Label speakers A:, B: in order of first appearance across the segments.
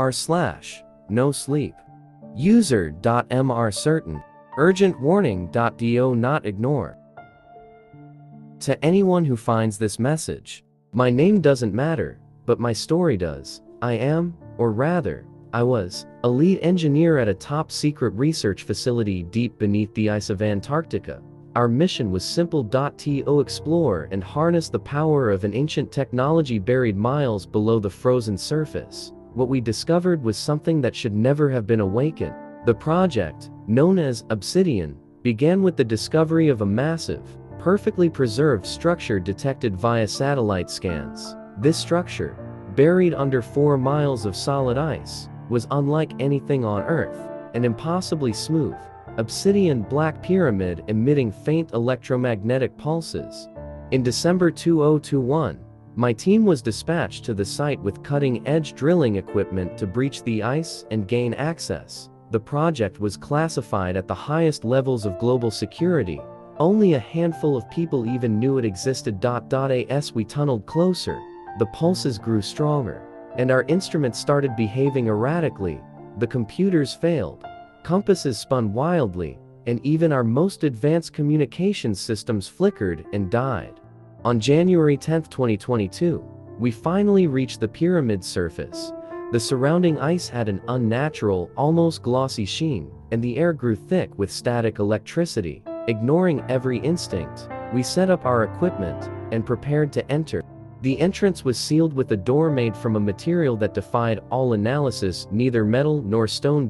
A: r/no sleep. User.mrcertain. Urgent warning.do not ignore. To anyone who finds this message, my name doesn't matter, but my story does. I am, or rather, I was, a lead engineer at a top-secret research facility deep beneath the ice of Antarctica. Our mission was simple: to explore and harness the power of an ancient technology buried miles below the frozen surface. What we discovered was something that should never have been awakened. The project, known as Obsidian, began with the discovery of a massive, perfectly preserved structure detected via satellite scans. This structure, buried under 4 miles of solid ice, was unlike anything on Earth, an impossibly smooth, obsidian black pyramid emitting faint electromagnetic pulses. In December 2021, my team was dispatched to the site with cutting-edge drilling equipment to breach the ice and gain access. The project was classified at the highest levels of global security. Only a handful of people even knew it existed. As we tunneled closer, the pulses grew stronger, and our instruments started behaving erratically. The computers failed, compasses spun wildly, and even our most advanced communications systems flickered and died. On January 10, 2022, we finally reached the pyramid's surface. The surrounding ice had an unnatural, almost glossy sheen, and the air grew thick with static electricity. Ignoring every instinct, we set up our equipment and prepared to enter. The entrance was sealed with a door made from a material that defied all analysis. Neither metal nor stone.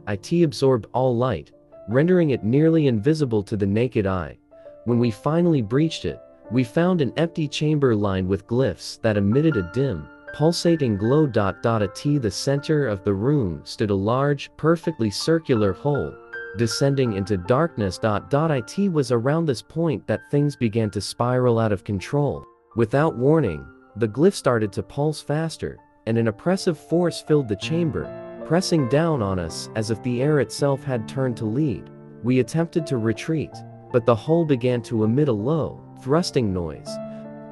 A: It absorbed all light, rendering it nearly invisible to the naked eye. When we finally breached it, we found an empty chamber lined with glyphs that emitted a dim, pulsating glow. At the center of the room stood a large, perfectly circular hole, descending into darkness. It was around this point that things began to spiral out of control. Without warning, the glyph started to pulse faster, and an oppressive force filled the chamber, pressing down on us as if the air itself had turned to lead. We attempted to retreat, but the hole began to emit a low, thrusting noise,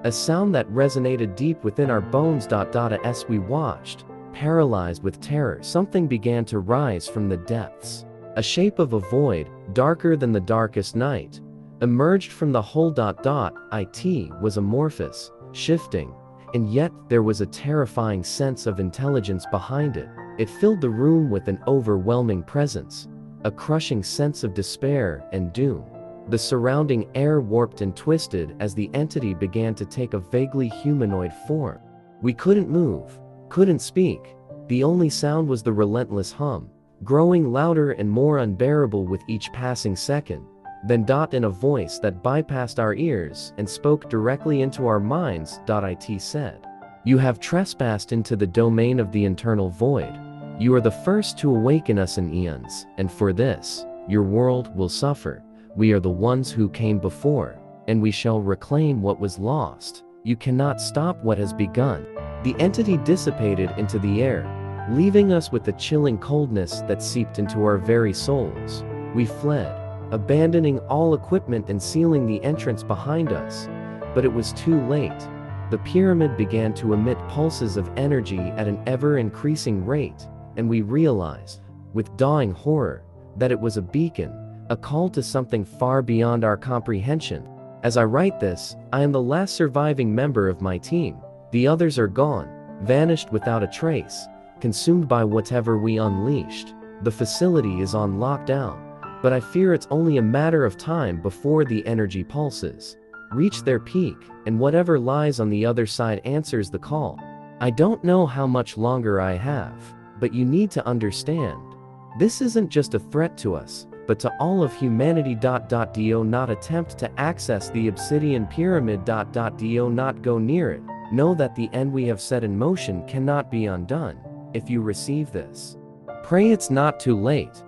A: a sound that resonated deep within our bones. As we watched, paralyzed with terror, something began to rise from the depths. A shape of a void, darker than the darkest night, emerged from the hole. It was amorphous, shifting, and yet there was a terrifying sense of intelligence behind it. It filled the room with an overwhelming presence, a crushing sense of despair and doom. The surrounding air warped and twisted as the entity began to take a vaguely humanoid form. We couldn't move, couldn't speak. The only sound was the relentless hum, growing louder and more unbearable with each passing second. Then in a voice that bypassed our ears and spoke directly into our minds, it said, "You have trespassed into the domain of the eternal void. You are the first to awaken us in eons, and for this, your world will suffer. We are the ones who came before, and we shall reclaim what was lost. You cannot stop what has begun." The entity dissipated into the air, leaving us with a chilling coldness that seeped into our very souls. We fled, abandoning all equipment and sealing the entrance behind us. But it was too late. The pyramid began to emit pulses of energy at an ever-increasing rate, and we realized, with dawning horror, that it was a beacon, a call to something far beyond our comprehension. As I write this, I am the last surviving member of my team. The others are gone, vanished without a trace, consumed by whatever we unleashed. The facility is on lockdown, but I fear it's only a matter of time before the energy pulses reach their peak, and whatever lies on the other side answers the call. I don't know how much longer I have, but you need to understand, this isn't just a threat to us, but to all of humanity. Do not attempt to access the obsidian pyramid. Do not go near it. Know that the end we have set in motion cannot be undone. If you receive this, pray it's not too late.